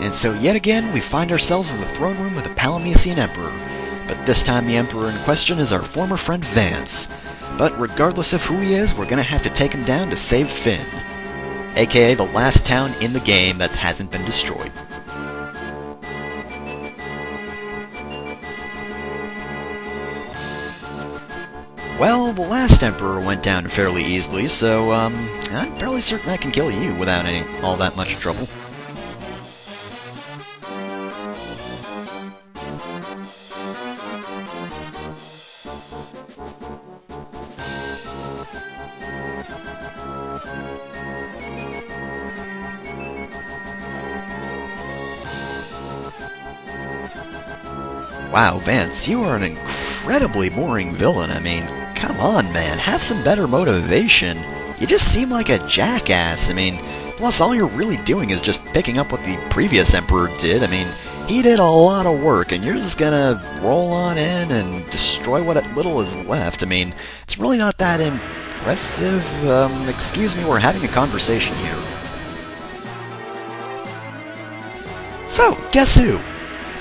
And so yet again, we find ourselves in the throne room of the Palamecian Emperor. But this time the Emperor in question is our former friend Vance. But regardless of who he is, we're gonna have to take him down to save Finn, aka the last town in the game that hasn't been destroyed. Well, the last Emperor went down fairly easily, so I'm fairly certain I can kill you without all that much trouble. Wow, Vance, you are an incredibly boring villain. I mean, come on, man, have some better motivation. You just seem like a jackass. I mean, plus all you're really doing is just picking up what the previous Emperor did. I mean, he did a lot of work, and you're just gonna roll on in and destroy what little is left. I mean, it's really not that impressive. Excuse me, we're having a conversation here. So, guess who?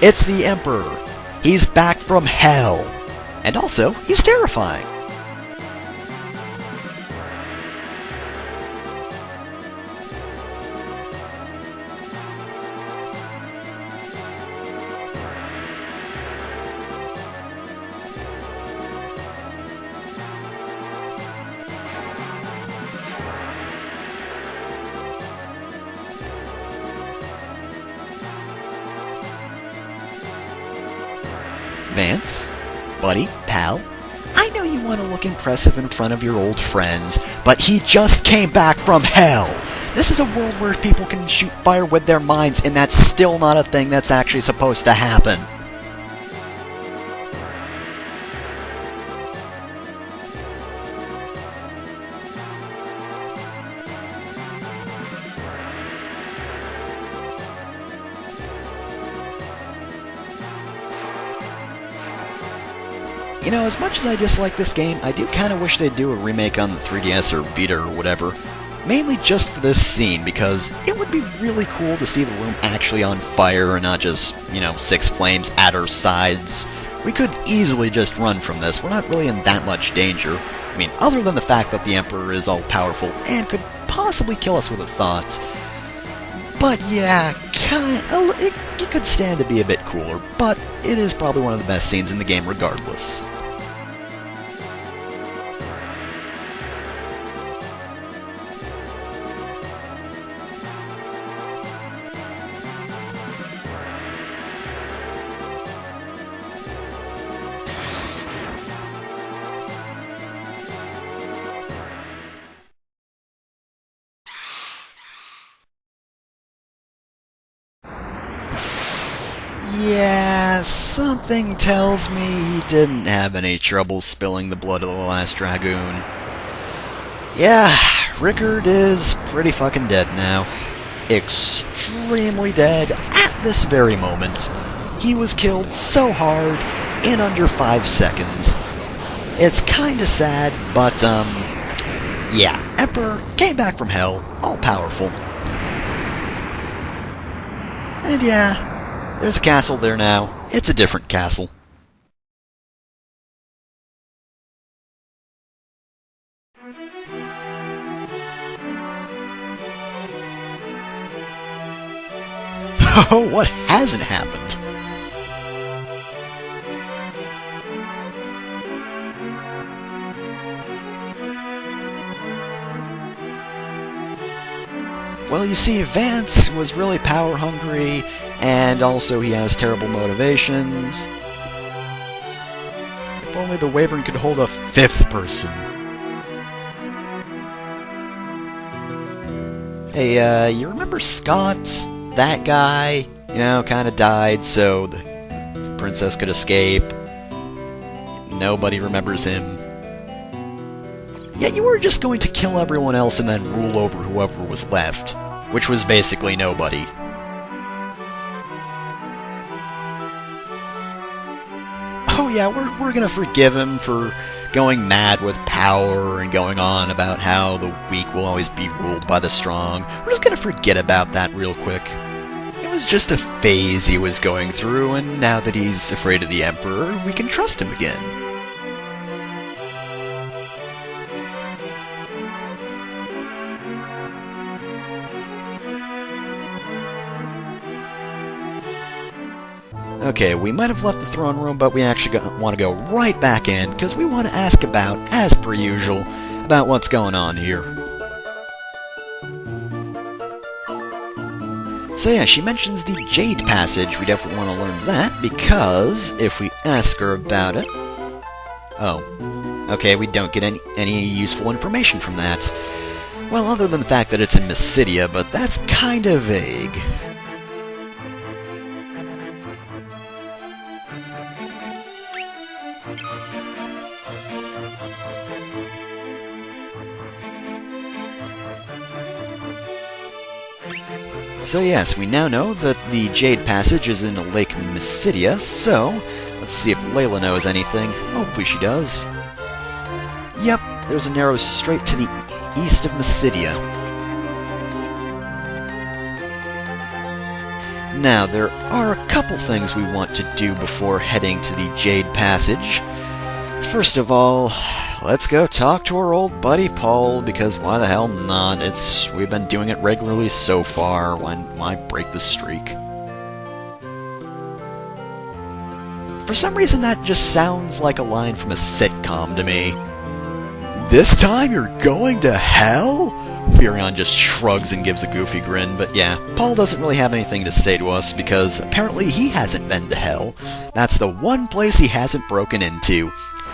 It's the Emperor. He's back from hell. And also, he's terrifying. Vance, buddy, pal, I know you want to look impressive in front of your old friends, but he just came back from hell! This is a world where people can shoot fire with their minds, and that's still not a thing that's actually supposed to happen. You know, as much as I dislike this game, I do kind of wish they'd do a remake on the 3DS or Vita or whatever. Mainly just for this scene, because it would be really cool to see the room actually on fire and not just, 6 flames at our sides. We could easily just run from this. We're not really in that much danger. I mean, other than the fact that the Emperor is all-powerful and could possibly kill us with a thought. But yeah, it could stand to be a bit cooler, but it is probably one of the best scenes in the game regardless. Yeah, something tells me he didn't have any trouble spilling the blood of the last Dragoon. Yeah, Rickard is pretty fucking dead now. Extremely dead at this very moment. He was killed so hard in under 5 seconds. It's kinda sad, but, yeah, Emperor came back from hell, all-powerful. And yeah, there's a castle there now. It's a different castle. Oh, what hasn't happened? Well, you see, Vance was really power-hungry, and also he has terrible motivations. If only the Wyvern could hold a 5th person. Hey, you remember Scott? That guy? Kinda died so the princess could escape. Nobody remembers him. Yet you were just going to kill everyone else and then rule over whoever was left, which was basically nobody. Oh yeah, we're gonna forgive him for going mad with power and going on about how the weak will always be ruled by the strong. We're just gonna forget about that real quick. It was just a phase he was going through, and now that he's afraid of the Emperor, we can trust him again. Okay, we might have left the throne room, but we actually want to go right back in, because we want to ask about, as per usual, about what's going on here. So yeah, she mentions the Jade Passage. We definitely want to learn that, because if we ask her about it... Oh. Okay, we don't get any useful information from that. Well, other than the fact that it's in Mysidia, but that's kind of vague. So yes, we now know that the Jade Passage is in a lake in Mysidia, so let's see if Layla knows anything. Hopefully she does. Yep, there's a narrow strait to the east of Mysidia. Now, there are a couple things we want to do before heading to the Jade Passage. First of all, let's go talk to our old buddy Paul, because why the hell not? We've been doing it regularly so far. Why break the streak? For some reason, that just sounds like a line from a sitcom to me. This time you're going to hell? Firion just shrugs and gives a goofy grin, but yeah, Paul doesn't really have anything to say to us, because apparently he hasn't been to hell. That's the one place he hasn't broken into.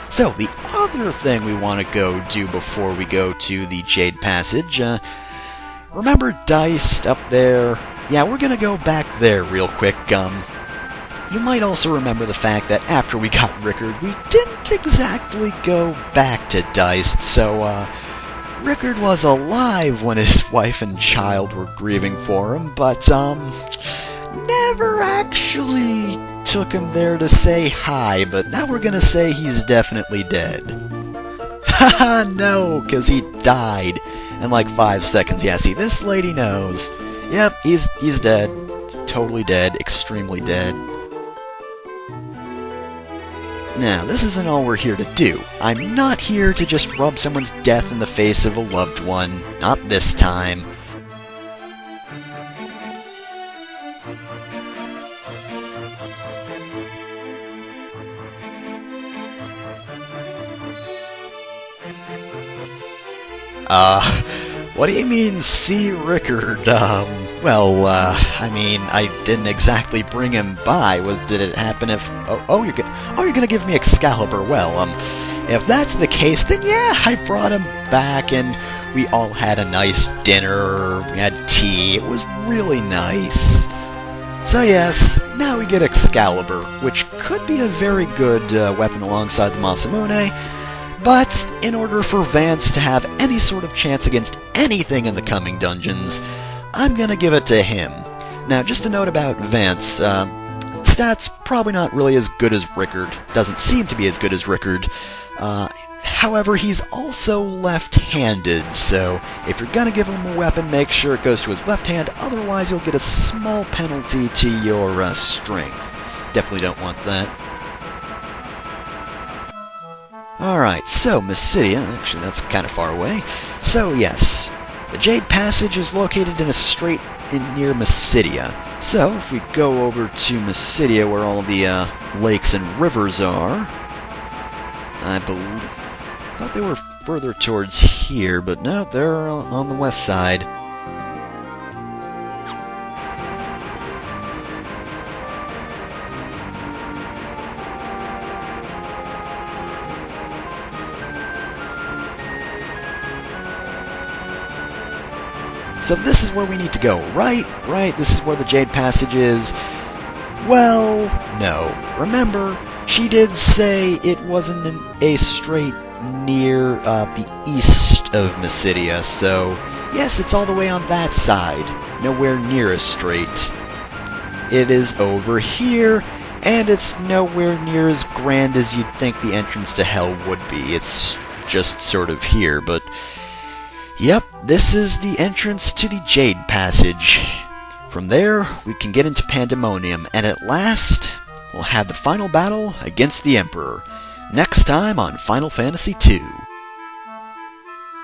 So, the other thing we want to go do before we go to the Jade Passage, remember Diced up there? Yeah, we're gonna go back there real quick. You might also remember the fact that after we got Rickard, we didn't exactly go back to Diced, so, Rickard was alive when his wife and child were grieving for him, but, never actually took him there to say hi, but now we're gonna say he's definitely dead. Haha, no, because he died in like 5 seconds. Yeah, see, this lady knows. Yep, he's dead. Totally dead. Extremely dead. Now, this isn't all we're here to do. I'm not here to just rub someone's death in the face of a loved one. Not this time. What do you mean, see Rickard? I mean, I didn't exactly bring him by. Did it happen if... you're gonna give me Excalibur. Well, if that's the case, then yeah, I brought him back, and we all had a nice dinner, we had tea, it was really nice. So yes, now we get Excalibur, which could be a very good weapon alongside the Masamune, but in order for Vance to have any sort of chance against anything in the coming dungeons, I'm gonna give it to him. Now, just a note about Vance, stats probably not really as good as Rickard, doesn't seem to be as good as Rickard. However, he's also left-handed, so if you're gonna give him a weapon, make sure it goes to his left hand, otherwise you'll get a small penalty to your strength. Definitely don't want that. Alright, so Mysidia, actually that's kind of far away. So yes, the Jade Passage is located in a strait near Mysidia. So if we go over to Mysidia where all the lakes and rivers are, I thought they were further towards here, but no, they're on the west side. So this is where we need to go, right? Right, this is where the Jade Passage is. Well, no. Remember, she did say it wasn't a strait near the east of Mysidia, so yes, it's all the way on that side, nowhere near a strait. It is over here, and it's nowhere near as grand as you'd think the entrance to Hell would be. It's just sort of here, but yep, this is the entrance to the Jade Passage. From there, we can get into Pandemonium, and at last, we'll have the final battle against the Emperor, next time on Final Fantasy II.